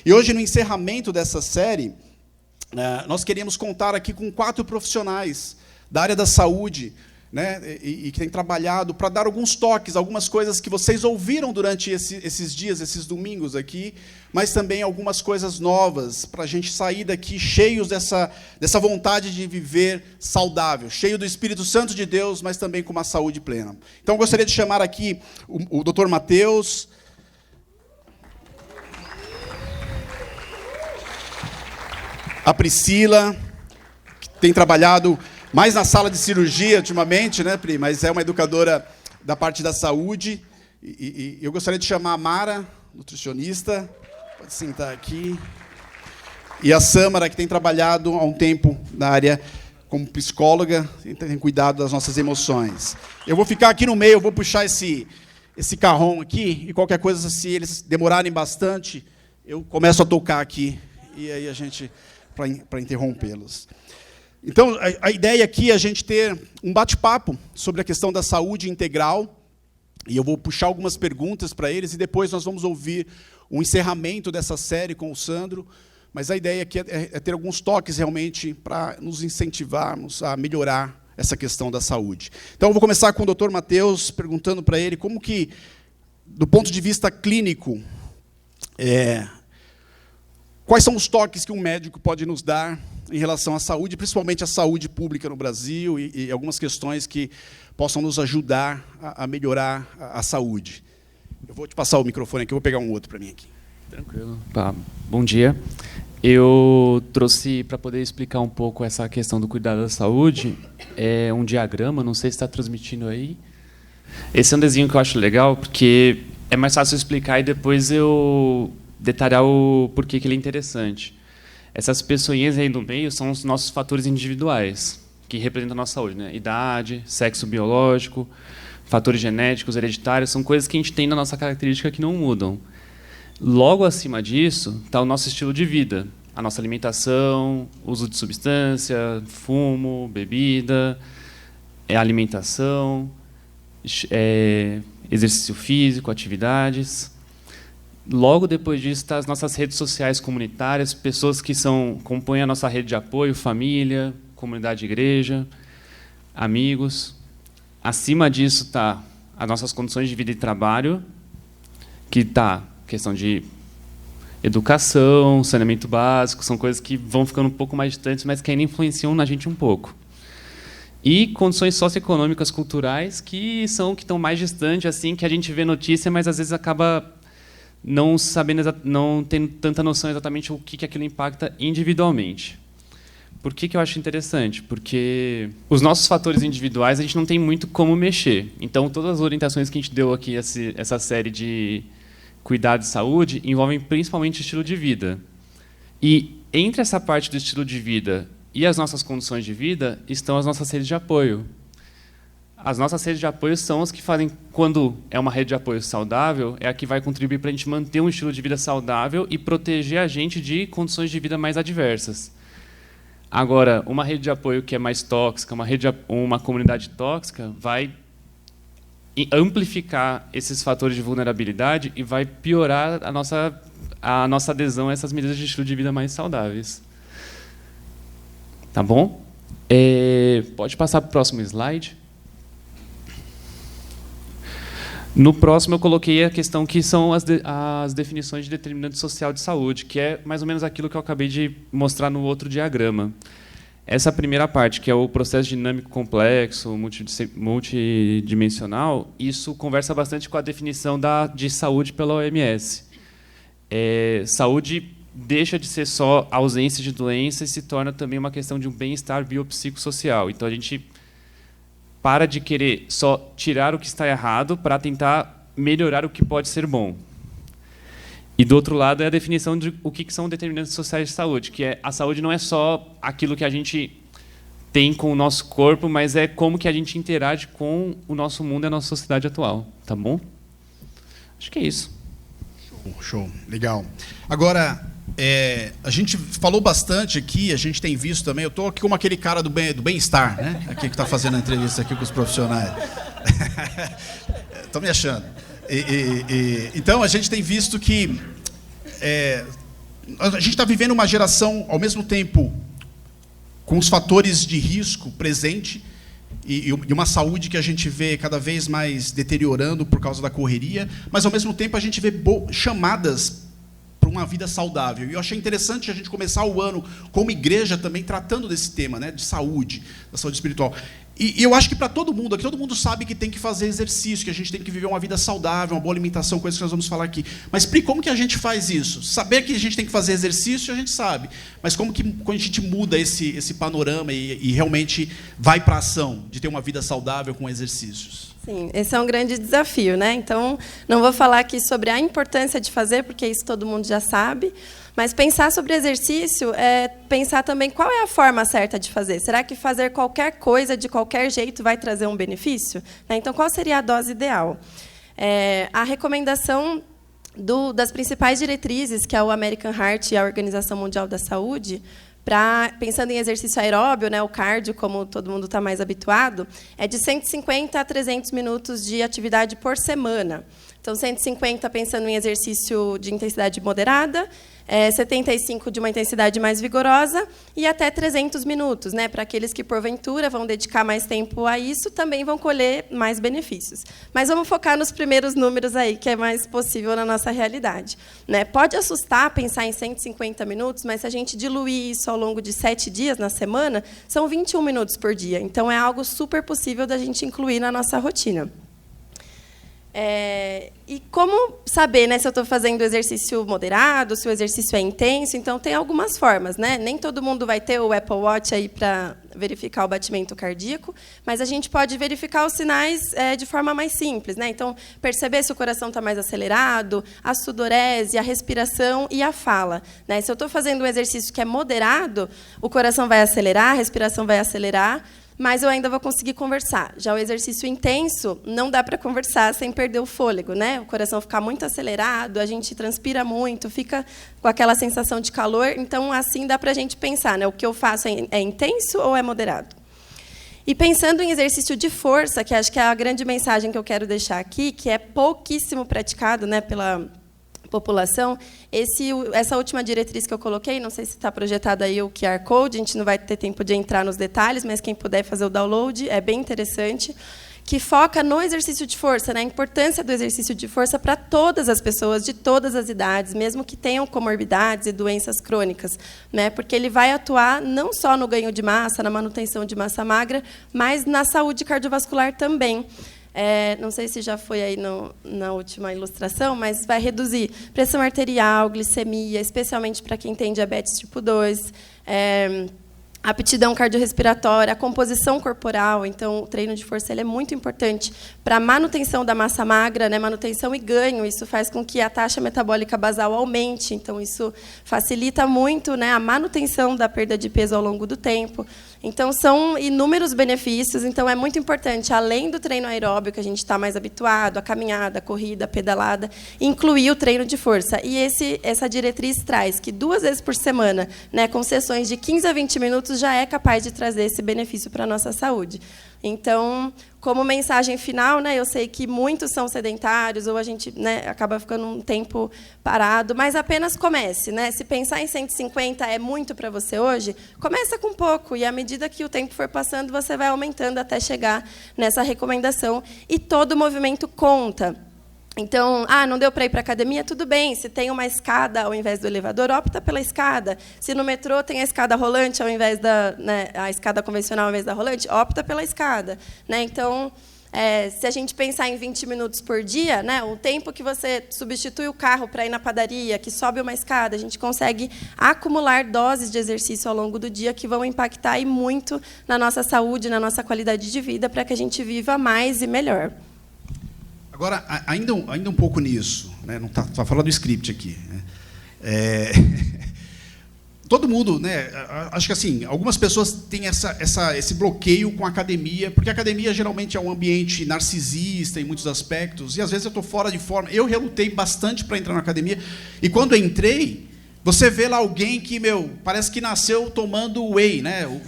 E hoje, no encerramento dessa série, nós queríamos contar aqui com 4 profissionais da área da saúde, né, e que têm trabalhado para dar alguns toques, algumas coisas que vocês ouviram durante esses dias, esses domingos aqui, mas também algumas coisas novas, para a gente sair daqui cheios dessa vontade de viver saudável, cheio do Espírito Santo de Deus, mas também com uma saúde plena. Então, eu gostaria de chamar aqui o Dr. Mateus, a Priscila, que tem trabalhado mais na sala de cirurgia ultimamente, né, Pri? Mas é uma educadora da parte da saúde. E eu gostaria de chamar a Mara, nutricionista, pode sentar aqui. E a Samara, que tem trabalhado há um tempo na área como psicóloga, tem cuidado das nossas emoções. Eu vou ficar aqui no meio, eu vou puxar esse carrom aqui, e qualquer coisa, se eles demorarem bastante, eu começo a tocar aqui, e aí a gente, para interrompê-los. Então, a ideia aqui é a gente ter um bate-papo sobre a questão da saúde integral, e eu vou puxar algumas perguntas para eles, e depois nós vamos ouvir um encerramento dessa série com o Sandro, mas a ideia aqui é ter alguns toques realmente para nos incentivarmos a melhorar essa questão da saúde. Então, eu vou começar com o Dr. Mateus, perguntando para ele como que, do ponto de vista clínico, quais são os toques que um médico pode nos dar em relação à saúde, principalmente à saúde pública no Brasil, e algumas questões que possam nos ajudar a melhorar a saúde. Eu vou te passar o microfone aqui, eu vou pegar um outro para mim aqui. Tranquilo. Bom dia. Eu trouxe para poder explicar um pouco essa questão do cuidado da saúde, um diagrama, não sei se está transmitindo aí. Esse é um desenho que eu acho legal, porque é mais fácil explicar e depois eu detalhar o porquê que ele é interessante. Essas pessoinhas aí no meio são os nossos fatores individuais, que representam a nossa saúde, né? Idade, sexo biológico, fatores genéticos, hereditários, são coisas que a gente tem na nossa característica que não mudam. Logo acima disso está o nosso estilo de vida, a nossa alimentação, uso de substância, fumo, bebida, alimentação, exercício físico, atividades. Logo depois disso, está as nossas redes sociais comunitárias, pessoas que compõem a nossa rede de apoio, família, comunidade de igreja, amigos. Acima disso está as nossas condições de vida e trabalho, que está questão de educação, saneamento básico, são coisas que vão ficando um pouco mais distantes, mas que ainda influenciam na gente um pouco. E condições socioeconômicas culturais, que estão mais distantes, assim, que a gente vê notícia, mas às vezes acaba não tendo tanta noção exatamente o que aquilo impacta individualmente. Por que eu acho interessante? Porque os nossos fatores individuais a gente não tem muito como mexer. Então, todas as orientações que a gente deu aqui, essa série de cuidado de saúde, envolvem principalmente estilo de vida. E entre essa parte do estilo de vida e as nossas condições de vida estão as nossas redes de apoio. As nossas redes de apoio são as que fazem, quando é uma rede de apoio saudável, é a que vai contribuir para a gente manter um estilo de vida saudável e proteger a gente de condições de vida mais adversas. Agora, uma rede de apoio que é mais tóxica, uma comunidade tóxica, vai amplificar esses fatores de vulnerabilidade e vai piorar a nossa adesão a essas medidas de estilo de vida mais saudáveis. Tá bom? Pode passar para o próximo slide. No próximo, eu coloquei a questão que são as definições de determinante social de saúde, que é mais ou menos aquilo que eu acabei de mostrar no outro diagrama. Essa primeira parte, que é o processo dinâmico complexo, multidimensional, isso conversa bastante com a definição de saúde pela OMS. Saúde deixa de ser só ausência de doença e se torna também uma questão de um bem-estar biopsicossocial. Então, a gente para de querer só tirar o que está errado para tentar melhorar o que pode ser bom. E, do outro lado, é a definição de o que são determinantes sociais de saúde, que a saúde não é só aquilo que a gente tem com o nosso corpo, mas é como que a gente interage com o nosso mundo e a nossa sociedade atual. Tá bom? Acho que é isso. Show. Legal. Agora, a gente falou bastante aqui, a gente tem visto também, eu estou aqui como aquele cara do bem-estar, né? Aqui que está fazendo a entrevista aqui com os profissionais. Estou me achando. Então, a gente tem visto que A gente está vivendo uma geração, ao mesmo tempo, com os fatores de risco presente e uma saúde que a gente vê cada vez mais deteriorando por causa da correria, mas, ao mesmo tempo, a gente vê chamadas para uma vida saudável. E eu achei interessante a gente começar o ano, como igreja, também tratando desse tema, né, de saúde, da saúde espiritual. E eu acho que para todo mundo, aqui todo mundo sabe que tem que fazer exercício, que a gente tem que viver uma vida saudável, uma boa alimentação, coisas que nós vamos falar aqui. Mas, Pri, como que a gente faz isso? Saber que a gente tem que fazer exercício, a gente sabe. Mas como que a gente muda esse panorama e realmente vai para a ação de ter uma vida saudável com exercícios? Sim, esse é um grande desafio, né? Então, não vou falar aqui sobre a importância de fazer, porque isso todo mundo já sabe. Mas pensar sobre exercício é pensar também qual é a forma certa de fazer. Será que fazer qualquer coisa de qualquer jeito vai trazer um benefício? Então, qual seria a dose ideal? A recomendação das principais diretrizes, que é o American Heart e a Organização Mundial da Saúde, pensando em exercício aeróbio, né, o cardio, como todo mundo está mais habituado, é de 150 a 300 minutos de atividade por semana. Então, 150 pensando em exercício de intensidade moderada, 75 de uma intensidade mais vigorosa e até 300 minutos, né, para aqueles que, porventura, vão dedicar mais tempo a isso, também vão colher mais benefícios. Mas vamos focar nos primeiros números aí, que é mais possível na nossa realidade. Né? Pode assustar pensar em 150 minutos, mas se a gente diluir isso ao longo de 7 dias na semana, são 21 minutos por dia. Então, é algo super possível da gente incluir na nossa rotina. E como saber, né, se eu estou fazendo exercício moderado, se o exercício é intenso? Então, tem algumas formas. Né? Nem todo mundo vai ter o Apple Watch aí para verificar o batimento cardíaco, mas a gente pode verificar os sinais de forma mais simples. Né? Então, perceber se o coração está mais acelerado, a sudorese, a respiração e a fala. Né? Se eu estou fazendo um exercício que é moderado, o coração vai acelerar, a respiração vai acelerar, mas eu ainda vou conseguir conversar. Já o exercício intenso, não dá para conversar sem perder o fôlego, né? O coração fica muito acelerado, a gente transpira muito, fica com aquela sensação de calor. Então, assim, dá para a gente pensar, né? O que eu faço é intenso ou é moderado? E pensando em exercício de força, que acho que é a grande mensagem que eu quero deixar aqui, que é pouquíssimo praticado, né, pela população, essa última diretriz que eu coloquei, não sei se está projetado aí o QR Code, a gente não vai ter tempo de entrar nos detalhes, mas quem puder fazer o download, é bem interessante, que foca no exercício de força, né, a importância do exercício de força para todas as pessoas, de todas as idades, mesmo que tenham comorbidades e doenças crônicas, né, porque ele vai atuar não só no ganho de massa, na manutenção de massa magra, mas na saúde cardiovascular também. Não sei se já foi aí na última ilustração, mas vai reduzir pressão arterial, glicemia, especialmente para quem tem diabetes tipo 2, aptidão cardiorrespiratória, a composição corporal. Então, o treino de força ele é muito importante para a manutenção da massa magra, né, manutenção e ganho. Isso faz com que a taxa metabólica basal aumente. Então, isso facilita muito, né, a manutenção da perda de peso ao longo do tempo. Então, são inúmeros benefícios. Então, é muito importante, além do treino aeróbio, que a gente está mais habituado, a caminhada, a corrida, a pedalada, incluir o treino de força. E essa diretriz traz que 2 vezes por semana, né, com sessões de 15 a 20 minutos, já é capaz de trazer esse benefício para a nossa saúde. Então, como mensagem final, né, eu sei que muitos são sedentários, ou a gente, né, acaba ficando um tempo parado, mas apenas comece. Né? Se pensar em 150 é muito para você hoje, começa com pouco, e à medida que o tempo for passando, você vai aumentando até chegar nessa recomendação. E todo movimento conta. Então, não deu para ir para a academia? Tudo bem. Se tem uma escada ao invés do elevador, opta pela escada. Se no metrô tem a escada rolante ao invés a escada convencional ao invés da rolante, opta pela escada. Né? Então, se a gente pensar em 20 minutos por dia, né, o tempo que você substitui o carro para ir na padaria, que sobe uma escada, a gente consegue acumular doses de exercício ao longo do dia que vão impactar e muito na nossa saúde, na nossa qualidade de vida, para que a gente viva mais e melhor. Agora, ainda um pouco nisso, né? Não tá falando do script aqui. Né? Todo mundo, né? Acho que assim, algumas pessoas têm esse bloqueio com a academia, porque a academia geralmente é um ambiente narcisista em muitos aspectos, e às vezes eu estou fora de forma. Eu relutei bastante para entrar na academia, e quando eu entrei, você vê lá alguém que, parece que nasceu tomando whey, né? O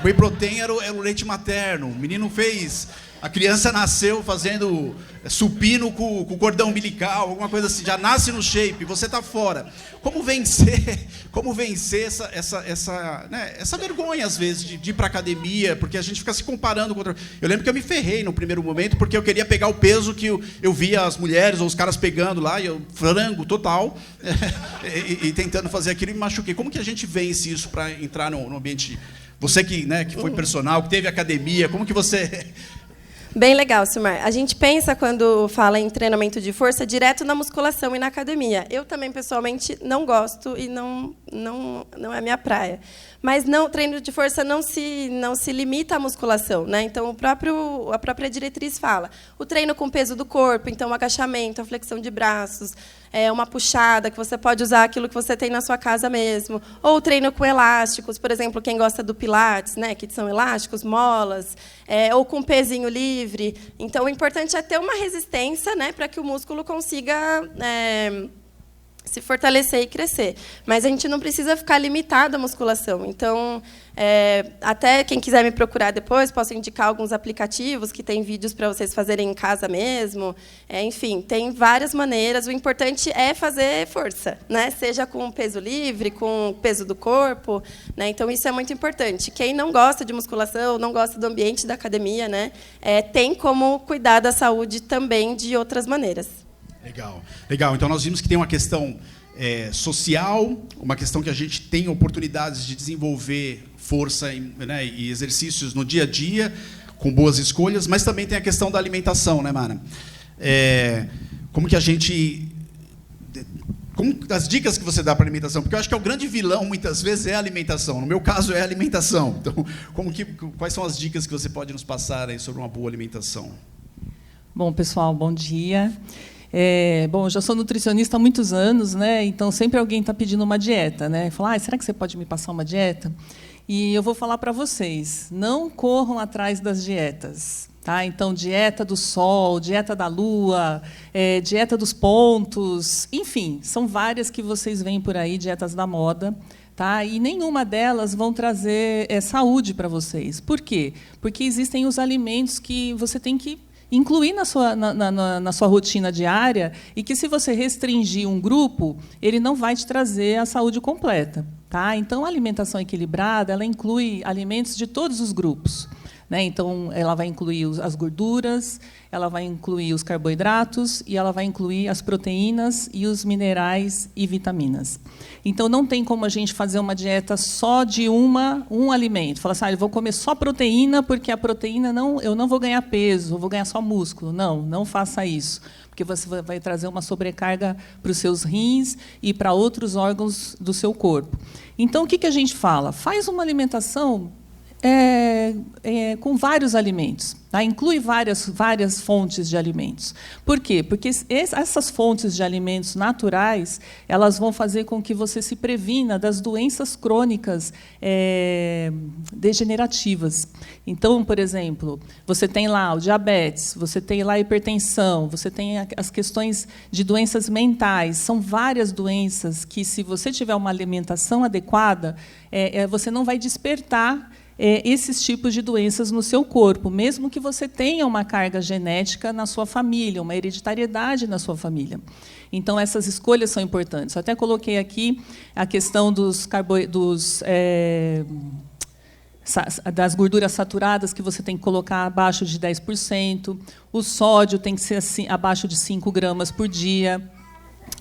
whey protein era o leite materno. O menino fez A criança nasceu fazendo supino com cordão umbilical, alguma coisa assim, já nasce no shape, você está fora. Como vencer essa vergonha, às vezes, de ir para a academia, porque a gente fica se comparando com outra... Eu lembro que eu me ferrei no primeiro momento, porque eu queria pegar o peso que eu via as mulheres ou os caras pegando lá, e eu frango total, e tentando fazer aquilo, e me machuquei. Como que a gente vence isso para entrar no ambiente... Você que foi personal, que teve academia, como que você... Bem legal, Silmar. A gente pensa, quando fala em treinamento de força, direto na musculação e na academia. Eu também, pessoalmente, não gosto e não é minha praia. Mas o treino de força não se limita à musculação, né? Então, a própria diretriz fala. O treino com peso do corpo, então, o agachamento, a flexão de braços, uma puxada, que você pode usar aquilo que você tem na sua casa mesmo. Ou o treino com elásticos, por exemplo, quem gosta do Pilates, né, que são elásticos, molas, ou com pezinho livre. Então, o importante é ter uma resistência, né, para que o músculo consiga se fortalecer e crescer. Mas a gente não precisa ficar limitado à musculação. Então, até quem quiser me procurar depois, posso indicar alguns aplicativos que têm vídeos para vocês fazerem em casa mesmo. Enfim, tem várias maneiras. O importante é fazer força, né? Seja com peso livre, com peso do corpo, né? Então, isso é muito importante. Quem não gosta de musculação, não gosta do ambiente da academia, né? Tem como cuidar da saúde também de outras maneiras. Legal. Então, nós vimos que tem uma questão social, uma questão que a gente tem oportunidades de desenvolver força e exercícios no dia a dia, com boas escolhas, mas também tem a questão da alimentação, né, Mara? Como que a gente... as dicas que você dá para a alimentação, porque eu acho que o grande vilão, muitas vezes, é a alimentação. No meu caso, é a alimentação. Então, quais são as dicas que você pode nos passar aí sobre uma boa alimentação? Bom, pessoal, bom dia. Eu já sou nutricionista há muitos anos, né? Então sempre alguém está pedindo uma dieta, né? Fala, será que você pode me passar uma dieta? E eu vou falar para vocês, não corram atrás das dietas, tá? Então, dieta do sol, dieta da lua, dieta dos pontos, enfim, são várias que vocês veem por aí, dietas da moda. Tá? E nenhuma delas vão trazer saúde para vocês. Por quê? Porque existem os alimentos que você tem que incluir na sua rotina diária e que, se você restringir um grupo, ele não vai te trazer a saúde completa. Tá? Então, a alimentação equilibrada, ela inclui alimentos de todos os grupos. Né? Então, ela vai incluir as gorduras, ela vai incluir os carboidratos e ela vai incluir as proteínas e os minerais e vitaminas. Então, não tem como a gente fazer uma dieta só de um alimento. Falar assim, eu vou comer só proteína, porque a proteína eu não vou ganhar peso, eu vou ganhar só músculo. Não faça isso, porque você vai trazer uma sobrecarga para os seus rins e para outros órgãos do seu corpo. Então, o que a gente fala? Faz uma alimentação com vários alimentos, tá? Inclui várias fontes de alimentos. Por quê? Porque essas fontes de alimentos naturais, elas vão fazer com que você se previna das doenças crônicas degenerativas. Então, por exemplo, você tem lá o diabetes, você tem lá a hipertensão, você tem as questões de doenças mentais. São várias doenças que, se você tiver uma alimentação adequada, você não vai despertar esses tipos de doenças no seu corpo, mesmo que você tenha uma carga genética na sua família, uma hereditariedade na sua família. Então, essas escolhas são importantes. Eu até coloquei aqui a questão das gorduras saturadas, que você tem que colocar abaixo de 10%. O sódio tem que ser assim, abaixo de 5 gramas por dia.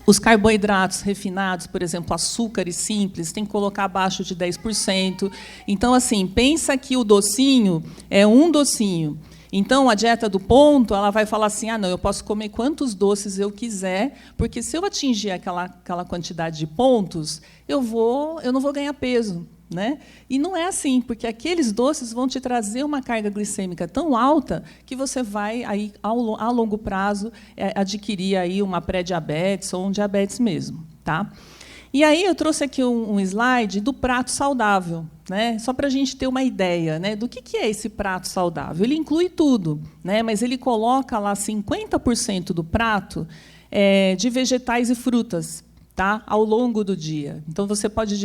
Os carboidratos refinados, por exemplo, açúcares simples, tem que colocar abaixo de 10%. Então, assim, pensa que o docinho é um docinho. Então, a dieta do ponto, ela vai falar assim, eu posso comer quantos doces eu quiser, porque, se eu atingir aquela quantidade de pontos, eu não vou ganhar peso. Né? E não é assim, porque aqueles doces vão te trazer uma carga glicêmica tão alta que você vai, aí, a longo prazo, adquirir aí uma pré-diabetes ou um diabetes mesmo. Tá? E aí eu trouxe aqui um slide do prato saudável, né? Só para a gente ter uma ideia, né, do que é esse prato saudável. Ele inclui tudo, né, mas ele coloca lá 50% do prato de vegetais e frutas. tá? Ao longo do dia. Então, você pode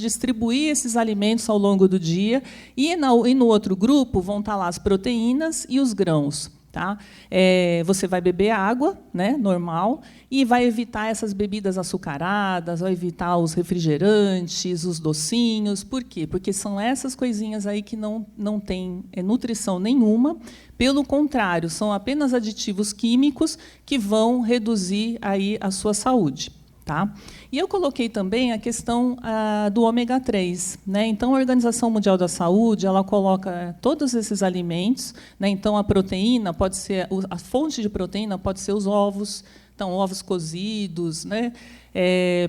distribuir esses alimentos ao longo do dia, e no outro grupo vão estar lá as proteínas e os grãos. Tá? Você vai beber água, né, normal, e vai evitar essas bebidas açucaradas, vai evitar os refrigerantes, os docinhos. Por quê? Porque são essas coisinhas aí que não têm nutrição nenhuma. Pelo contrário, são apenas aditivos químicos que vão reduzir aí a sua saúde. Tá? E eu coloquei também a questão do ômega 3. Né? Então, a Organização Mundial da Saúde ela coloca todos esses alimentos. Né? Então, a proteína pode ser, a fonte de proteína pode ser os ovos, então, ovos cozidos, né?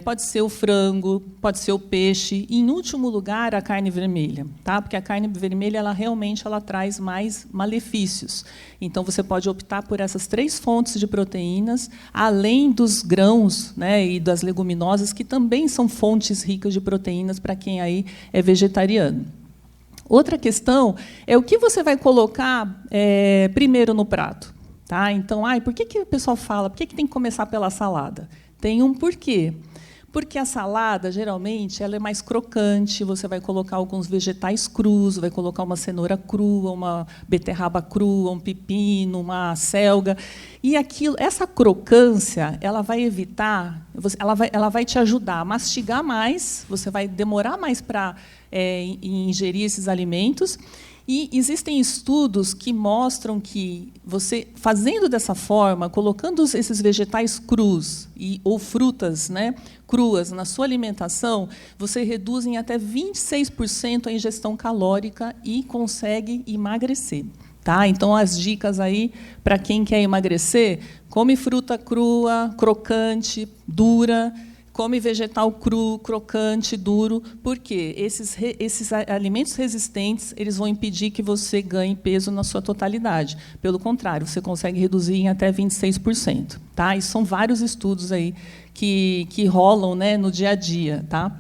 Pode ser o frango, pode ser o peixe, e, em último lugar, a carne vermelha, tá? Porque a carne vermelha ela realmente traz mais malefícios. Então, você pode optar por essas 3 fontes de proteínas, além dos grãos, né, e das leguminosas, que também são fontes ricas de proteínas para quem aí é vegetariano. Outra questão é o que você vai colocar primeiro no prato. Tá? Então, por que o pessoal fala? Por que tem que começar pela salada? Tem um porquê. Porque a salada, geralmente, ela é mais crocante, você vai colocar alguns vegetais crus, vai colocar uma cenoura crua, uma beterraba crua, um pepino, uma selga. E essa crocância, ela vai evitar, ela vai te ajudar a mastigar mais, você vai demorar mais para ingerir esses alimentos. E existem estudos que mostram que você, fazendo dessa forma, colocando esses vegetais crus ou frutas, né, cruas na sua alimentação, você reduz em até 26% a ingestão calórica e consegue emagrecer. Tá? Então, as dicas aí para quem quer emagrecer: come fruta crua, crocante, dura. Come vegetal cru, crocante, duro, porque esses alimentos resistentes eles vão impedir que você ganhe peso na sua totalidade. Pelo contrário, você consegue reduzir em até 26%. Tá? E são vários estudos aí que rolam, né, no dia a dia. Tá?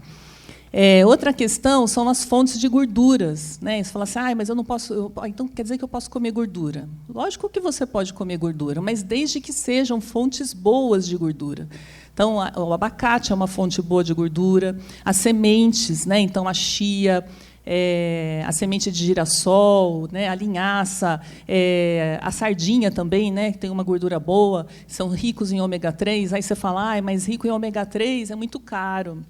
Outra questão são as fontes de gorduras. Né? Você fala assim, mas eu não posso... então, quer dizer que eu posso comer gordura? Lógico que você pode comer gordura, mas desde que sejam fontes boas de gordura. Então, o abacate é uma fonte boa de gordura, as sementes, né? Então, a chia, a semente de girassol, né? A linhaça, a sardinha também, né? Que tem uma gordura boa, são ricos em ômega 3. Aí você fala, mas rico em ômega 3 é muito caro.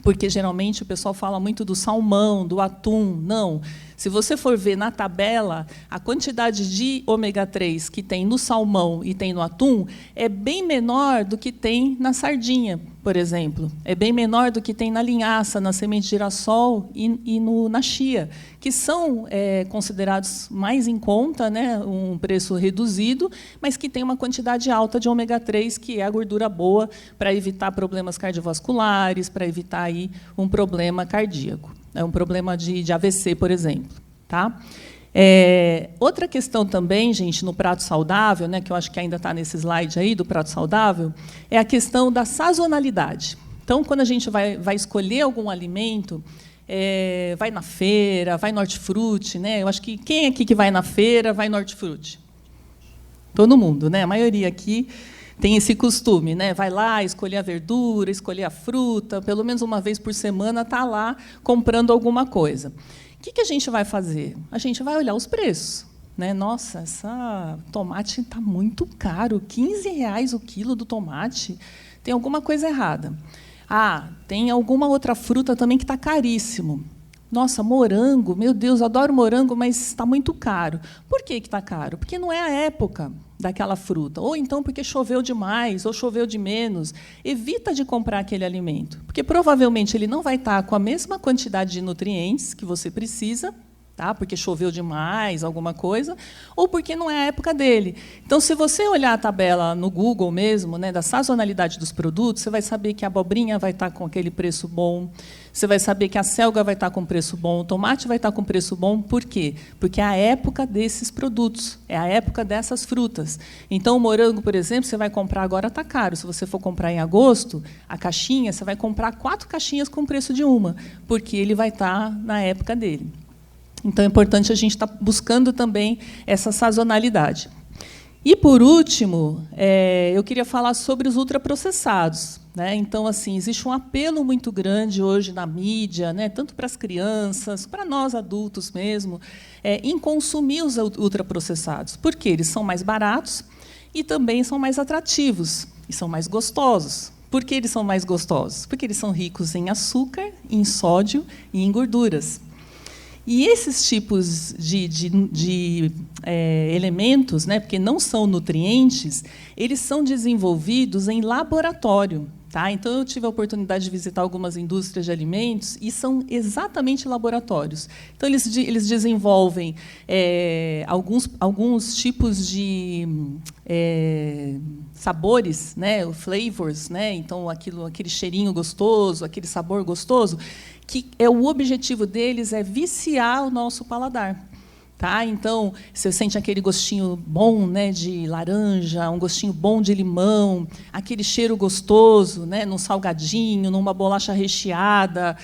Porque, geralmente, o pessoal fala muito do salmão, do atum. Não. Se você for ver na tabela, a quantidade de ômega 3 que tem no salmão e tem no atum é bem menor do que tem na sardinha, por exemplo. É bem menor do que tem na linhaça, na semente de girassol e na chia, que são considerados mais em conta, né, um preço reduzido, mas que tem uma quantidade alta de ômega 3, que é a gordura boa para evitar problemas cardiovasculares, para evitar aí um problema cardíaco. É um problema de AVC, por exemplo. Tá? Outra questão também, gente, no prato saudável, né, que eu acho que ainda está nesse slide aí do prato saudável, é a questão da sazonalidade. Então, quando a gente vai escolher algum alimento, vai na feira, vai no hortifruti, né? Eu acho que quem aqui que vai na feira vai no hortifruti? Todo mundo, né? A maioria aqui tem esse costume, né? Vai lá escolher a verdura, escolher a fruta, pelo menos uma vez por semana está lá comprando alguma coisa. O que a gente vai fazer? A gente vai olhar os preços. Né? Nossa, essa tomate está muito caro, R$15 o quilo do tomate. Tem alguma coisa errada. Tem alguma outra fruta também que está caríssimo. Nossa, morango, meu Deus, adoro morango, mas está muito caro. Por que está caro? Porque não é a época daquela fruta. Ou então porque choveu demais, ou choveu de menos. Evita de comprar aquele alimento, porque provavelmente ele não vai estar com a mesma quantidade de nutrientes que você precisa, tá? Porque choveu demais, alguma coisa, ou porque não é a época dele. Então, se você olhar a tabela no Google mesmo, né, da sazonalidade dos produtos, você vai saber que a abobrinha vai estar com aquele preço bom, você vai saber que a selga vai estar com preço bom, o tomate vai estar com preço bom. Por quê? Porque é a época desses produtos, é a época dessas frutas. Então, o morango, por exemplo, você vai comprar agora, está caro. Se você for comprar em agosto, a caixinha, você vai comprar 4 caixinhas com o preço de uma, porque ele vai estar na época dele. Então, é importante a gente estar buscando também essa sazonalidade. E, por último, eu queria falar sobre os ultraprocessados, né? Então, assim, existe um apelo muito grande hoje na mídia, né, tanto para as crianças, para nós adultos mesmo, em consumir os ultraprocessados, porque eles são mais baratos e também são mais atrativos e são mais gostosos. Por que eles são mais gostosos? Porque eles são ricos em açúcar, em sódio e em gorduras. E esses tipos de elementos, né, porque não são nutrientes, eles são desenvolvidos em laboratório. Tá? Então, eu tive a oportunidade de visitar algumas indústrias de alimentos e são exatamente laboratórios. Então, eles desenvolvem alguns tipos de sabores, né, flavors, né, então aquele cheirinho gostoso, aquele sabor gostoso, que o objetivo deles é viciar o nosso paladar. Tá? Então, você sente aquele gostinho bom, né, de laranja, um gostinho bom de limão, aquele cheiro gostoso, né, num salgadinho, numa bolacha recheada,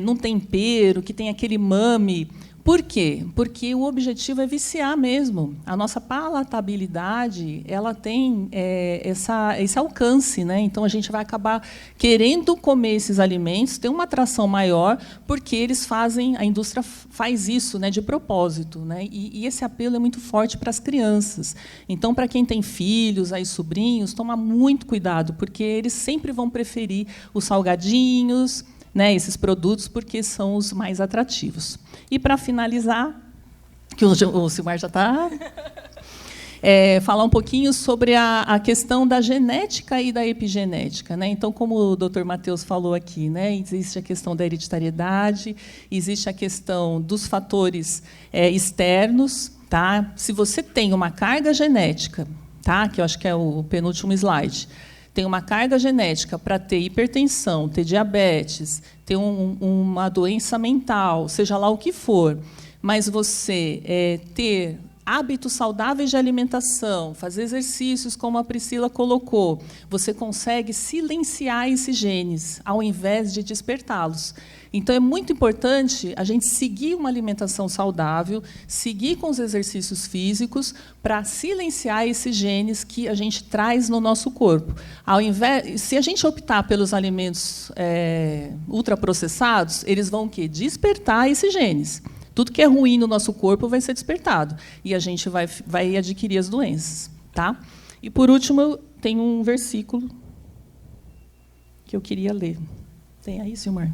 num tempero, que tem aquele umami. Por quê? Porque o objetivo é viciar mesmo. A nossa palatabilidade, ela tem esse alcance, né? Então, a gente vai acabar querendo comer esses alimentos, ter uma atração maior, porque a indústria faz isso, né, de propósito, né? E esse apelo é muito forte para as crianças. Então, para quem tem filhos, aí, sobrinhos, toma muito cuidado, porque eles sempre vão preferir os salgadinhos, né, esses produtos, porque são os mais atrativos. E, para finalizar, que o Silmar já está, falar um pouquinho sobre a questão da genética e da epigenética, né? Então, como o Dr. Matheus falou aqui, né, existe a questão da hereditariedade, existe a questão dos fatores externos. Tá? Se você tem uma carga genética, tá, que eu acho que é o penúltimo slide, tem uma carga genética para ter hipertensão, ter diabetes, ter uma doença mental, seja lá o que for, mas você ter hábitos saudáveis de alimentação, fazer exercícios, como a Priscila colocou, você consegue silenciar esses genes, ao invés de despertá-los. Então, é muito importante a gente seguir uma alimentação saudável, seguir com os exercícios físicos, para silenciar esses genes que a gente traz no nosso corpo. Se a gente optar pelos alimentos ultraprocessados, eles vão o quê? Despertar esses genes. Tudo que é ruim no nosso corpo vai ser despertado, e a gente vai adquirir as doenças. Tá? E, por último, tem um versículo que eu queria ler. Tem aí, Silmar?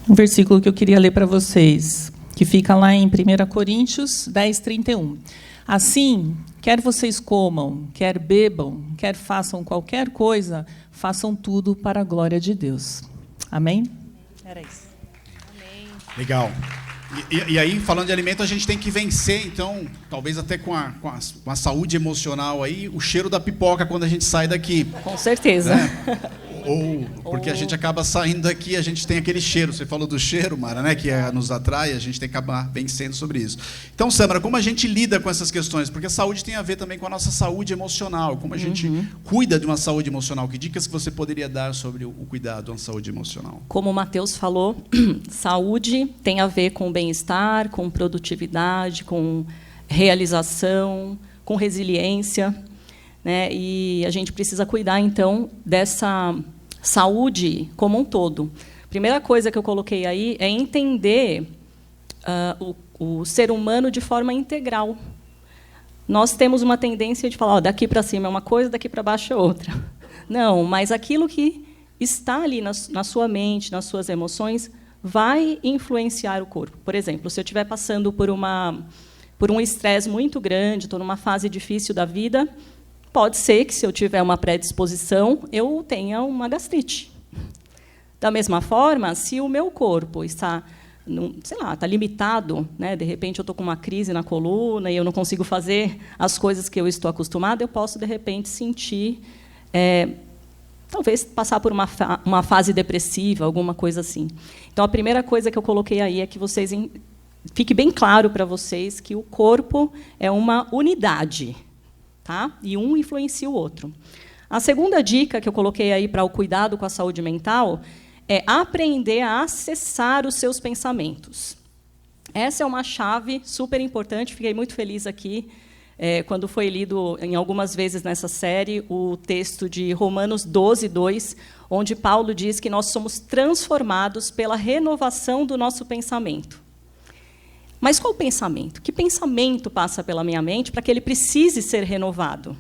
Um versículo que eu queria ler para vocês, que fica lá em 1 Coríntios 10, 31. Assim, quer vocês comam, quer bebam, quer façam qualquer coisa, façam tudo para a glória de Deus. Amém? Era isso. Amém. Legal. E aí, falando de alimento, a gente tem que vencer, então, talvez até com a saúde emocional aí, o cheiro da pipoca quando a gente sai daqui. Com certeza. Né? Ou porque a gente acaba saindo daqui, a gente tem aquele cheiro. Você falou do cheiro, Mara, né, que nos atrai, a gente tem que acabar vencendo sobre isso. Então, Samara, como a gente lida com essas questões? Porque a saúde tem a ver também com a nossa saúde emocional. Como a gente cuida de uma saúde emocional? Que dicas que você poderia dar sobre o cuidado da saúde emocional? Como o Matheus falou, saúde tem a ver com bem-estar, com produtividade, com realização, com resiliência, né? E a gente precisa cuidar, então, dessa saúde como um todo. A primeira coisa que eu coloquei aí é entender o ser humano de forma integral. Nós temos uma tendência de falar, daqui para cima é uma coisa, daqui para baixo é outra. Não, mas aquilo que está ali na sua mente, nas suas emoções, vai influenciar o corpo. Por exemplo, se eu estiver passando por um estresse muito grande, estou numa fase difícil da vida, pode ser que, se eu tiver uma predisposição, eu tenha uma gastrite. Da mesma forma, se o meu corpo está, está limitado, né, de repente eu estou com uma crise na coluna e eu não consigo fazer as coisas que eu estou acostumada, eu posso, de repente, sentir, talvez passar por uma fase depressiva, alguma coisa assim. Então, a primeira coisa que eu coloquei aí é que fique bem claro para vocês que o corpo é uma unidade. Tá? E um influencia o outro. A segunda dica que eu coloquei aí para o cuidado com a saúde mental é aprender a acessar os seus pensamentos. Essa é uma chave super importante. Fiquei muito feliz aqui quando foi lido em algumas vezes nessa série o texto de Romanos 12, 2, onde Paulo diz que nós somos transformados pela renovação do nosso pensamento. Mas qual pensamento? Que pensamento passa pela minha mente para que ele precise ser renovado?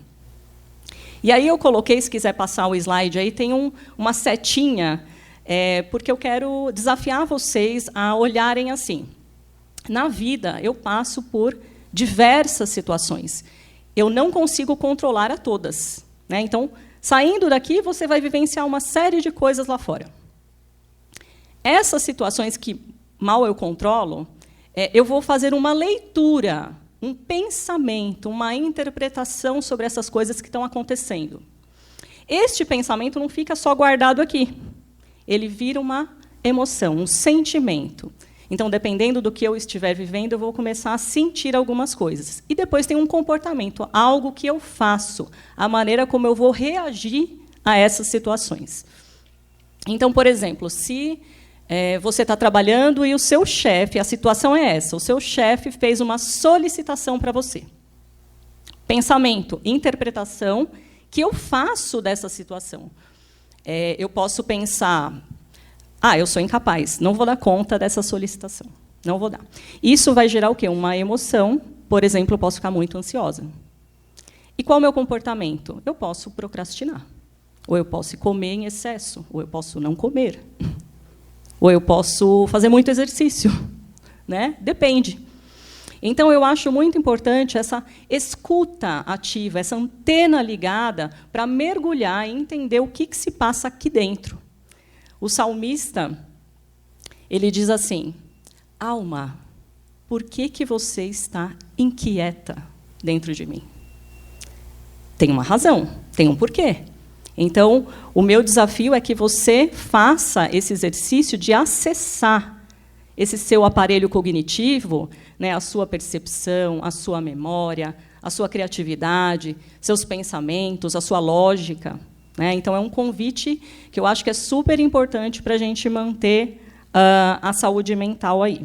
E aí eu coloquei, se quiser passar o slide aí, tem uma setinha, porque eu quero desafiar vocês a olharem assim. Na vida, eu passo por diversas situações. Eu não consigo controlar a todas, né? Então, saindo daqui, você vai vivenciar uma série de coisas lá fora. Essas situações que mal eu controlo, eu vou fazer uma leitura, um pensamento, uma interpretação sobre essas coisas que estão acontecendo. Este pensamento não fica só guardado aqui. Ele vira uma emoção, um sentimento. Então, dependendo do que eu estiver vivendo, eu vou começar a sentir algumas coisas. E depois tem um comportamento, algo que eu faço, a maneira como eu vou reagir a essas situações. Então, por exemplo, se você está trabalhando e o seu chefe, a situação é essa, o seu chefe fez uma solicitação para você. Pensamento, interpretação, que eu faço dessa situação. Eu posso pensar... eu sou incapaz, não vou dar conta dessa solicitação. Não vou dar. Isso vai gerar o quê? Uma emoção. Por exemplo, eu posso ficar muito ansiosa. E qual é o meu comportamento? Eu posso procrastinar. Ou eu posso comer em excesso. Ou eu posso não comer. Ou eu posso fazer muito exercício. Né? Depende. Então, eu acho muito importante essa escuta ativa, essa antena ligada, para mergulhar e entender o que se passa aqui dentro. O salmista, ele diz assim: alma, por que você está inquieta dentro de mim? Tem uma razão, tem um porquê. Então, o meu desafio é que você faça esse exercício de acessar esse seu aparelho cognitivo, né, a sua percepção, a sua memória, a sua criatividade, seus pensamentos, a sua lógica. Então, é um convite que eu acho que é super importante para a gente manter a saúde mental aí.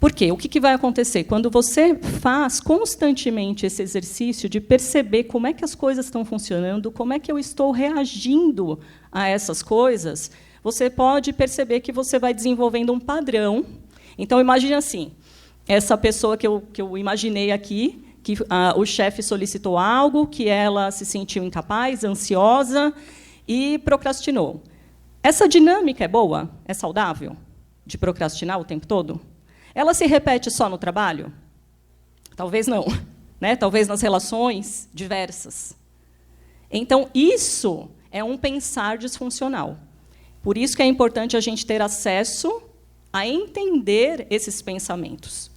Por quê? O que vai acontecer? Quando você faz constantemente esse exercício de perceber como é que as coisas estão funcionando, como é que eu estou reagindo a essas coisas, você pode perceber que você vai desenvolvendo um padrão. Então, imagine assim, essa pessoa que eu imaginei aqui, que o chefe solicitou algo, que ela se sentiu incapaz, ansiosa e procrastinou. Essa dinâmica é boa? É saudável? De procrastinar o tempo todo? Ela se repete só no trabalho? Talvez não. Né? Talvez nas relações diversas. Então, isso é um pensar disfuncional. Por isso que é importante a gente ter acesso a entender esses pensamentos,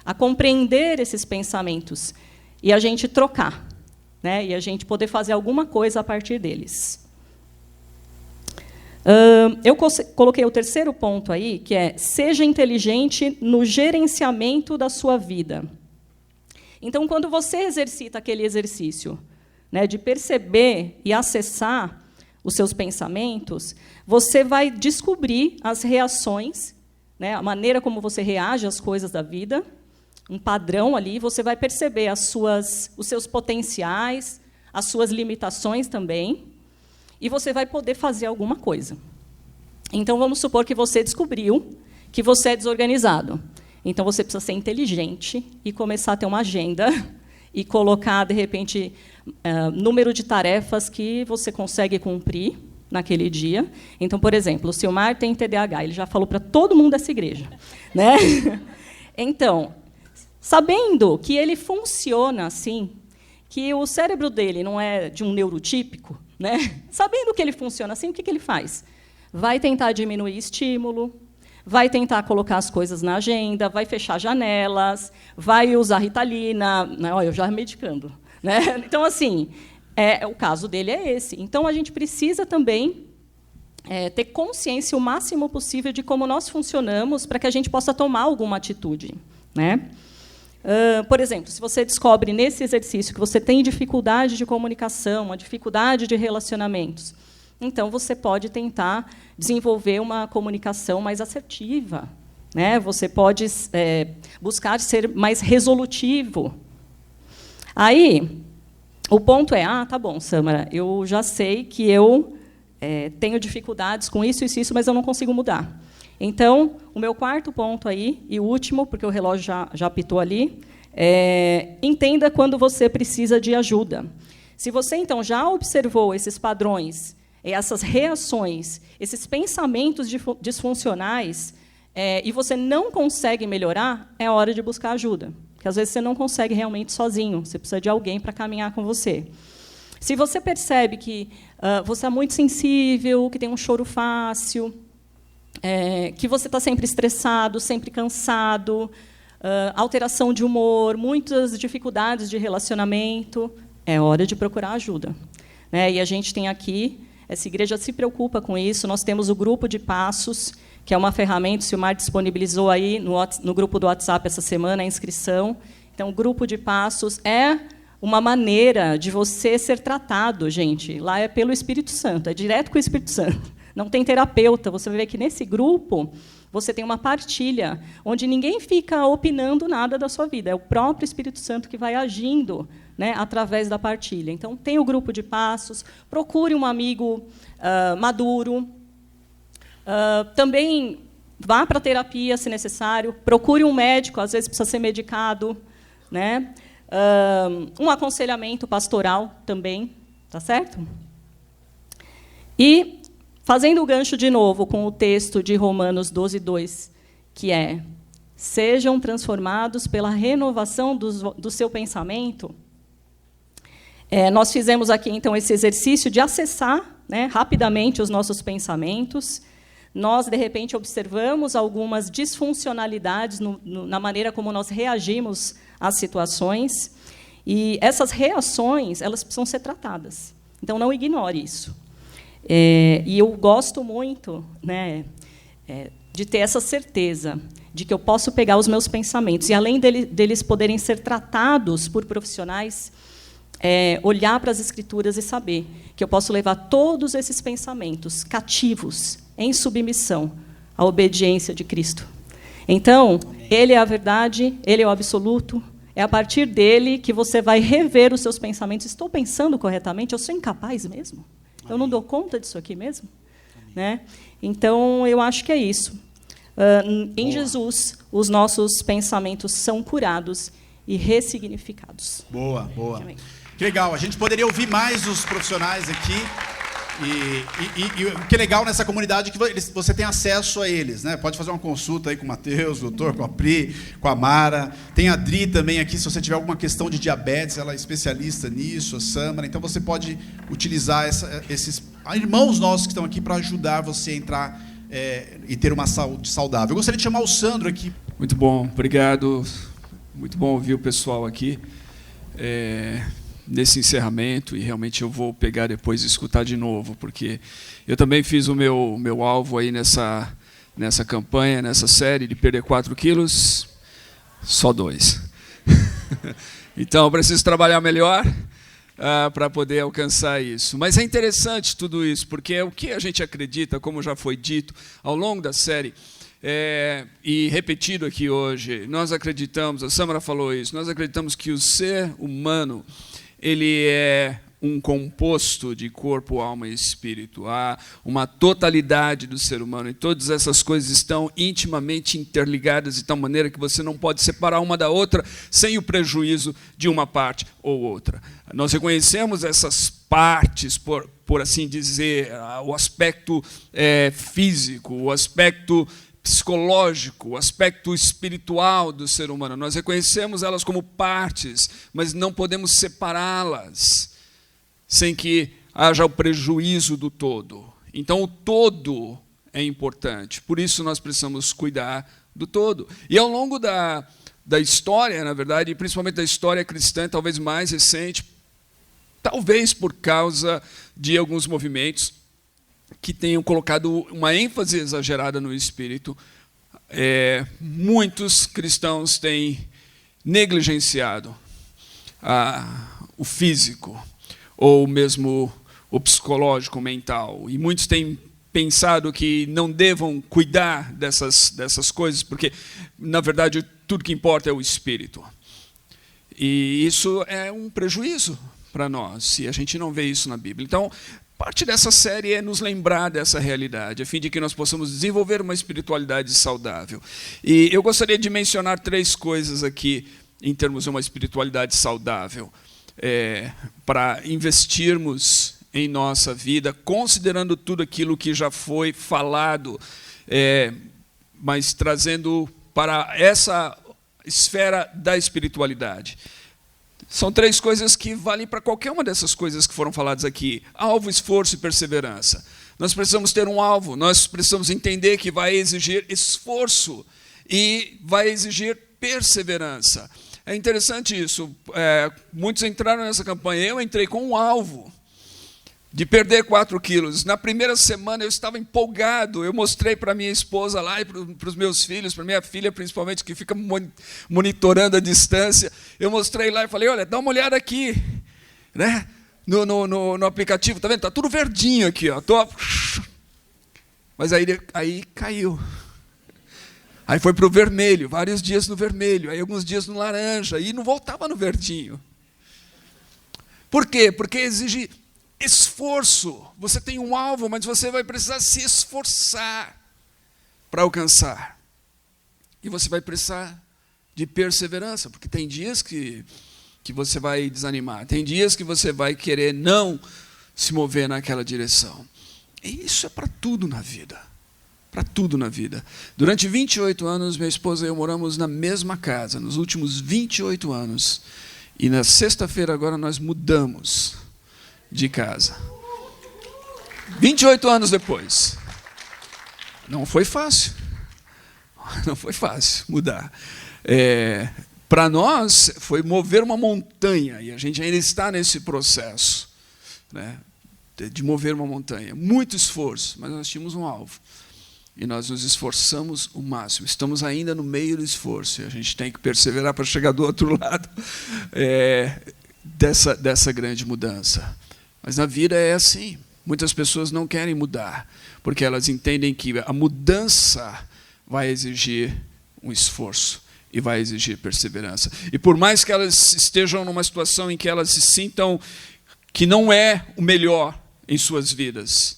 a compreender esses pensamentos e a gente trocar, né? E a gente poder fazer alguma coisa a partir deles. Eu coloquei o terceiro ponto aí, que é seja inteligente no gerenciamento da sua vida. Então, quando você exercita aquele exercício, né, de perceber e acessar os seus pensamentos, você vai descobrir as reações, né, a maneira como você reage às coisas da vida, um padrão ali, você vai perceber os seus potenciais, as suas limitações também, e você vai poder fazer alguma coisa. Então, vamos supor que você descobriu que você é desorganizado. Então, você precisa ser inteligente e começar a ter uma agenda e colocar, de repente, número de tarefas que você consegue cumprir naquele dia. Então, por exemplo, o Silmar tem TDAH, ele já falou para todo mundo dessa igreja. Né? Então, sabendo que ele funciona assim, que o cérebro dele não é de um neurotípico, né? Sabendo que ele funciona assim, o que ele faz? Vai tentar diminuir estímulo, vai tentar colocar as coisas na agenda, vai fechar janelas, vai usar Ritalina. Né? Olha, eu já medicando. Né? Então, assim, o caso dele é esse. Então, a gente precisa também ter consciência o máximo possível de como nós funcionamos para que a gente possa tomar alguma atitude. Né? Por exemplo, se você descobre nesse exercício que você tem dificuldade de comunicação, uma dificuldade de relacionamentos, então você pode tentar desenvolver uma comunicação mais assertiva, né? Você pode buscar ser mais resolutivo. Aí, o ponto é, tá bom, Sâmara, eu já sei que eu tenho dificuldades com isso, mas eu não consigo mudar. Então, o meu quarto ponto aí, e o último, porque o relógio já apitou ali, entenda quando você precisa de ajuda. Se você, então, já observou esses padrões, essas reações, esses pensamentos disfuncionais, e você não consegue melhorar, é hora de buscar ajuda. Porque, às vezes, você não consegue realmente sozinho, você precisa de alguém para caminhar com você. Se você percebe que você é muito sensível, que tem um choro fácil, que você está sempre estressado, sempre cansado, alteração de humor, muitas dificuldades de relacionamento, é hora de procurar ajuda. Né? E a gente tem aqui, essa igreja se preocupa com isso, nós temos o grupo de passos, que é uma ferramenta, o Silmar disponibilizou aí no grupo do WhatsApp essa semana a inscrição. Então, o grupo de passos é uma maneira de você ser tratado, gente. Lá é pelo Espírito Santo, é direto com o Espírito Santo. Não tem terapeuta. Você vai ver que, nesse grupo, você tem uma partilha, onde ninguém fica opinando nada da sua vida. É o próprio Espírito Santo que vai agindo, né, através da partilha. Então, tem o grupo de passos, procure um amigo maduro. Também vá para a terapia, se necessário. Procure um médico, às vezes precisa ser medicado. Né? Um aconselhamento pastoral também. Tá certo? E, fazendo o gancho de novo com o texto de Romanos 12:2, que é: sejam transformados pela renovação do seu pensamento. Nós fizemos aqui, então, esse exercício de acessar, né, rapidamente os nossos pensamentos. Nós, de repente, observamos algumas disfuncionalidades na maneira como nós reagimos às situações. E essas reações, elas precisam ser tratadas. Então, não ignore isso. E eu gosto muito, né, de ter essa certeza de que eu posso pegar os meus pensamentos e, além deles poderem ser tratados por profissionais, olhar para as Escrituras e saber que eu posso levar todos esses pensamentos cativos, em submissão à obediência de Cristo. Então, Ele é a verdade, Ele é o absoluto. É a partir dele que você vai rever os seus pensamentos. Estou pensando corretamente? Eu sou incapaz mesmo? Eu não dou conta disso aqui mesmo? Né? Então, eu acho que é isso. Em Jesus, os nossos pensamentos são curados e ressignificados. Boa, boa. Que legal. A gente poderia ouvir mais os profissionais aqui. E o que é legal nessa comunidade é que você tem acesso a eles, né? Pode fazer uma consulta aí com o Matheus, o doutor, com a Pri, com a Mara. Tem a Adri também aqui, se você tiver alguma questão de diabetes, ela é especialista nisso, a Sâmara. Então você pode utilizar esses irmãos nossos que estão aqui para ajudar você a entrar e ter uma saúde saudável. Eu gostaria de chamar o Sandro aqui. Muito bom, obrigado. Muito bom ouvir o pessoal aqui. Nesse encerramento, e realmente eu vou pegar depois e escutar de novo, porque eu também fiz o meu alvo aí nessa campanha, nessa série, de perder 4 quilos, só 2. Então, eu preciso trabalhar melhor para poder alcançar isso. Mas é interessante tudo isso, porque o que a gente acredita, como já foi dito ao longo da série, e repetido aqui hoje, nós acreditamos, a Sâmara falou isso, nós acreditamos que o ser humano, ele é um composto de corpo, alma e espírito. Há uma totalidade do ser humano, e todas essas coisas estão intimamente interligadas de tal maneira que você não pode separar uma da outra sem o prejuízo de uma parte ou outra. Nós reconhecemos essas partes, por assim dizer, o aspecto físico, o aspecto psicológico, o aspecto espiritual do ser humano. Nós reconhecemos elas como partes, mas não podemos separá-las sem que haja o prejuízo do todo. Então, o todo é importante. Por isso, nós precisamos cuidar do todo. E ao longo da história, na verdade, principalmente da história cristã, talvez mais recente, talvez por causa de alguns movimentos que tenham colocado uma ênfase exagerada no espírito, muitos cristãos têm negligenciado o físico, ou mesmo o psicológico, o mental. E muitos têm pensado que não devam cuidar dessas coisas, porque, na verdade, tudo que importa é o espírito. E isso é um prejuízo para nós, se a gente não vê isso na Bíblia. Então, parte dessa série é nos lembrar dessa realidade, a fim de que nós possamos desenvolver uma espiritualidade saudável. E eu gostaria de mencionar 3 coisas aqui, em termos de uma espiritualidade saudável, para investirmos em nossa vida, considerando tudo aquilo que já foi falado, mas trazendo para essa esfera da espiritualidade. São 3 coisas que valem para qualquer uma dessas coisas que foram faladas aqui: alvo, esforço e perseverança. Nós precisamos ter um alvo, nós precisamos entender que vai exigir esforço e vai exigir perseverança. É interessante isso, muitos entraram nessa campanha, eu entrei com um alvo de perder 4 quilos. Na primeira semana eu estava empolgado, eu mostrei para minha esposa lá e para os meus filhos, para minha filha principalmente, que fica monitorando a distância, eu mostrei lá e falei, olha, dá uma olhada aqui, né? no aplicativo, tá vendo? Está tudo verdinho aqui, ó. Mas aí caiu. Aí foi para o vermelho, vários dias no vermelho, aí alguns dias no laranja, e não voltava no verdinho. Por quê? Porque exige esforço. Você tem um alvo, mas você vai precisar se esforçar para alcançar. E você vai precisar de perseverança, porque tem dias que você vai desanimar, tem dias que você vai querer não se mover naquela direção. E isso é para tudo na vida. Para tudo na vida. Durante 28 anos, minha esposa e eu moramos na mesma casa, nos últimos 28 anos. E na sexta-feira agora nós mudamos de casa. 28 anos depois. Não foi fácil. Não foi fácil mudar. Para nós, foi mover uma montanha, e a gente ainda está nesse processo, né, de mover uma montanha. Muito esforço, mas nós tínhamos um alvo. E nós nos esforçamos o máximo. Estamos ainda no meio do esforço, e a gente tem que perseverar para chegar do outro lado dessa grande mudança. Mas na vida é assim. Muitas pessoas não querem mudar, porque elas entendem que a mudança vai exigir um esforço e vai exigir perseverança. E por mais que elas estejam numa situação em que elas se sintam que não é o melhor em suas vidas,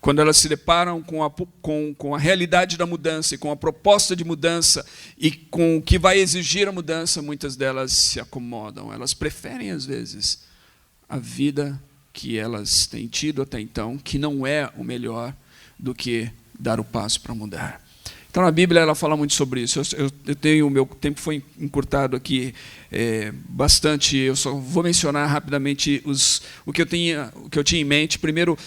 quando elas se deparam com a realidade da mudança e com a proposta de mudança e com o que vai exigir a mudança, muitas delas se acomodam. Elas preferem, às vezes, a vida que elas têm tido até então, que não é o melhor, do que dar o passo para mudar. Então, a Bíblia ela fala muito sobre isso. Eu tenho, o meu tempo foi encurtado aqui bastante. Eu só vou mencionar rapidamente o que eu tinha em mente. Primeiro,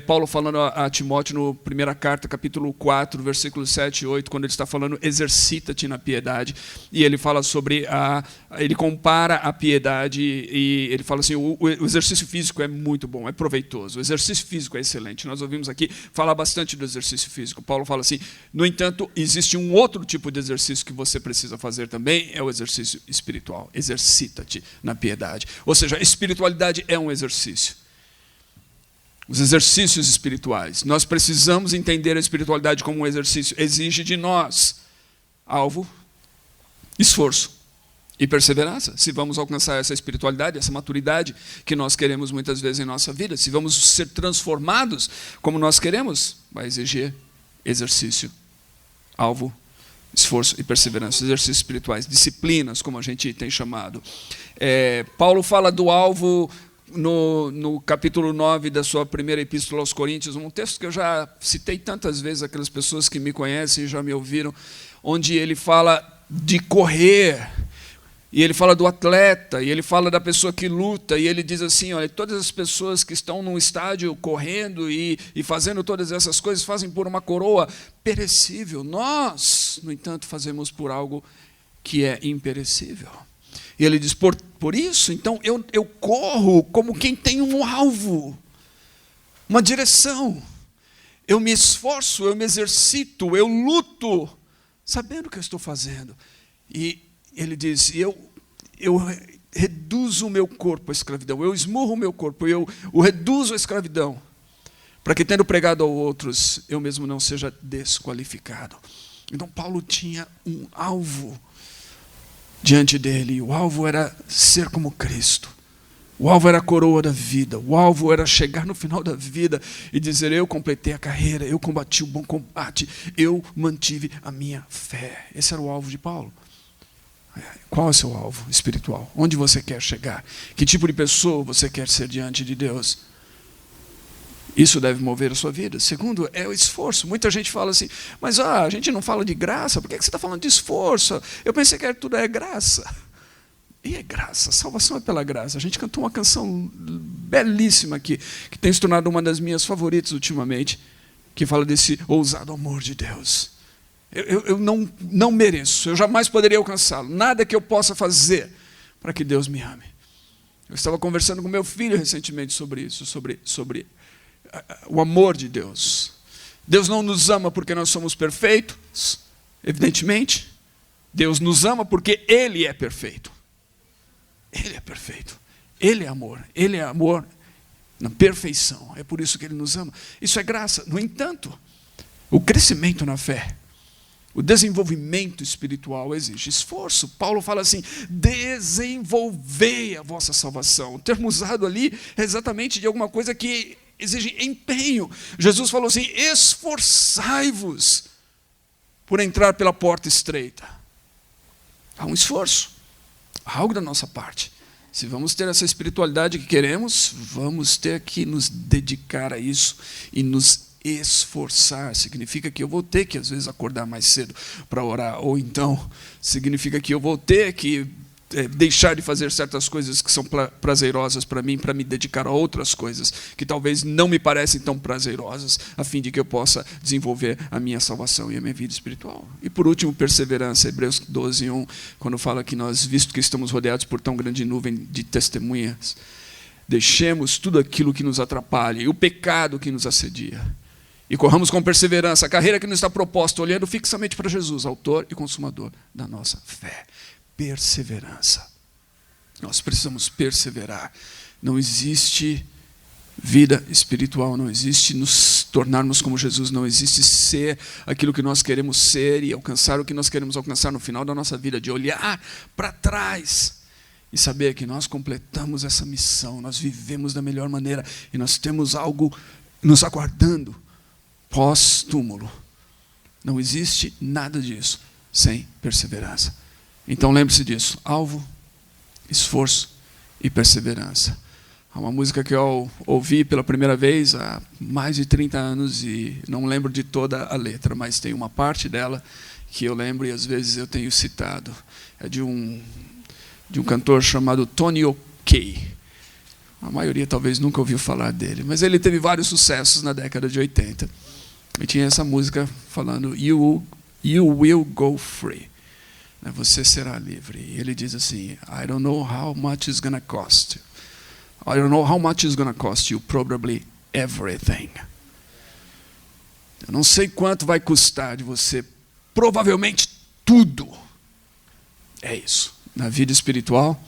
Paulo falando a Timóteo, no primeira carta, capítulo 4, versículos 7 e 8, quando ele está falando, exercita-te na piedade. E ele fala sobre ele compara a piedade e ele fala assim, o exercício físico é muito bom, é proveitoso. O exercício físico é excelente. Nós ouvimos aqui falar bastante do exercício físico. Paulo fala assim, no entanto, existe um outro tipo de exercício que você precisa fazer também, é o exercício espiritual. Exercita-te na piedade. Ou seja, a espiritualidade é um exercício. Os exercícios espirituais. Nós precisamos entender a espiritualidade como um exercício. Exige de nós alvo, esforço e perseverança. Se vamos alcançar essa espiritualidade, essa maturidade que nós queremos muitas vezes em nossa vida, se vamos ser transformados como nós queremos, vai exigir exercício, alvo, esforço e perseverança, exercícios espirituais, disciplinas, como a gente tem chamado. Paulo fala do alvo no capítulo 9 da sua primeira epístola aos Coríntios, um texto que eu já citei tantas vezes, aquelas pessoas que me conhecem e já me ouviram, onde ele fala de correr, e ele fala do atleta, e ele fala da pessoa que luta, e ele diz assim, olha, todas as pessoas que estão num estádio correndo e fazendo todas essas coisas, fazem por uma coroa perecível. Nós, no entanto, fazemos por algo que é imperecível. E ele diz, por isso, então, eu corro como quem tem um alvo, uma direção. Eu me esforço, eu me exercito, eu luto, sabendo o que eu estou fazendo. E ele diz, eu reduzo o meu corpo à escravidão, eu esmurro o meu corpo, eu o reduzo à escravidão, para que, tendo pregado a outros, eu mesmo não seja desqualificado. Então Paulo tinha um alvo diante dele, e o alvo era ser como Cristo. O alvo era a coroa da vida, o alvo era chegar no final da vida e dizer: eu completei a carreira, eu combati o bom combate, eu mantive a minha fé. Esse era o alvo de Paulo. Qual é o seu alvo espiritual? Onde você quer chegar? Que tipo de pessoa você quer ser diante de Deus? Isso deve mover a sua vida. Segundo, é o esforço. Muita gente fala assim: mas a gente não fala de graça, por que você está falando de esforço? Eu pensei que tudo é graça. E é graça, salvação é pela graça. A gente cantou uma canção belíssima aqui, que tem se tornado uma das minhas favoritas ultimamente, que fala desse ousado amor de Deus. Eu não mereço, eu jamais poderia alcançá-lo. Nada que eu possa fazer para que Deus me ame. Eu estava conversando com meu filho recentemente sobre isso, sobre o amor de Deus. Deus não nos ama porque nós somos perfeitos, evidentemente. Deus nos ama porque Ele é perfeito. Ele é perfeito. Ele é amor. Ele é amor na perfeição. É por isso que Ele nos ama. Isso é graça. No entanto, o crescimento na fé, o desenvolvimento espiritual exige esforço. Paulo fala assim: desenvolvei a vossa salvação. O termo usado ali é exatamente de alguma coisa que exige empenho. Jesus falou assim: esforçai-vos por entrar pela porta estreita. Há um esforço. Algo da nossa parte. Se vamos ter essa espiritualidade que queremos, vamos ter que nos dedicar a isso e nos esforçar. Significa que eu vou ter que, às vezes, acordar mais cedo para orar. Ou então, significa que eu vou ter que deixar de fazer certas coisas que são prazerosas para mim, para me dedicar a outras coisas que talvez não me parecem tão prazerosas, a fim de que eu possa desenvolver a minha salvação e a minha vida espiritual. E por último, perseverança. Hebreus 12:1, quando fala que nós, visto que estamos rodeados por tão grande nuvem de testemunhas, deixemos tudo aquilo que nos atrapalha e o pecado que nos assedia, e corramos com perseverança a carreira que nos está proposta, olhando fixamente para Jesus, autor e consumador da nossa fé. Perseverança. Nós precisamos perseverar. Não existe vida espiritual, não existe nos tornarmos como Jesus, não existe ser aquilo que nós queremos ser e alcançar o que nós queremos alcançar no final da nossa vida, de olhar para trás e saber que nós completamos essa missão, nós vivemos da melhor maneira e nós temos algo nos aguardando pós-túmulo. Não existe nada disso sem perseverança. Então lembre-se disso: alvo, esforço e perseverança. Há uma música que eu ouvi pela primeira vez há mais de 30 anos e não lembro de toda a letra, mas tem uma parte dela que eu lembro e às vezes eu tenho citado. É de um cantor chamado Tony O'Kay. A maioria talvez nunca ouviu falar dele, mas ele teve vários sucessos na década de 80. E tinha essa música falando: You will go free. Você será livre. E ele diz assim: I don't know how much it's gonna cost you. I don't know how much it's gonna cost you, probably everything. Eu não sei quanto vai custar de você, provavelmente tudo. É isso. Na vida espiritual,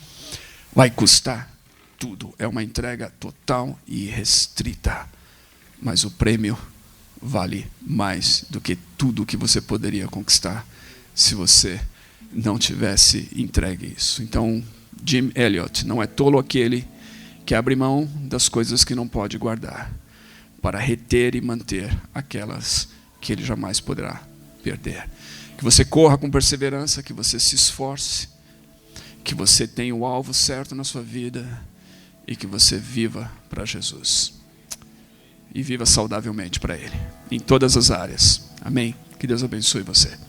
vai custar tudo. É uma entrega total e restrita. Mas o prêmio vale mais do que tudo que você poderia conquistar se você não tivesse entregue isso. Então, Jim Elliot: não é tolo aquele que abre mão das coisas que não pode guardar, para reter e manter aquelas que ele jamais poderá perder. Que você corra com perseverança, que você se esforce, que você tenha o alvo certo na sua vida e que você viva para Jesus. E viva saudavelmente para Ele, em todas as áreas. Amém? Que Deus abençoe você.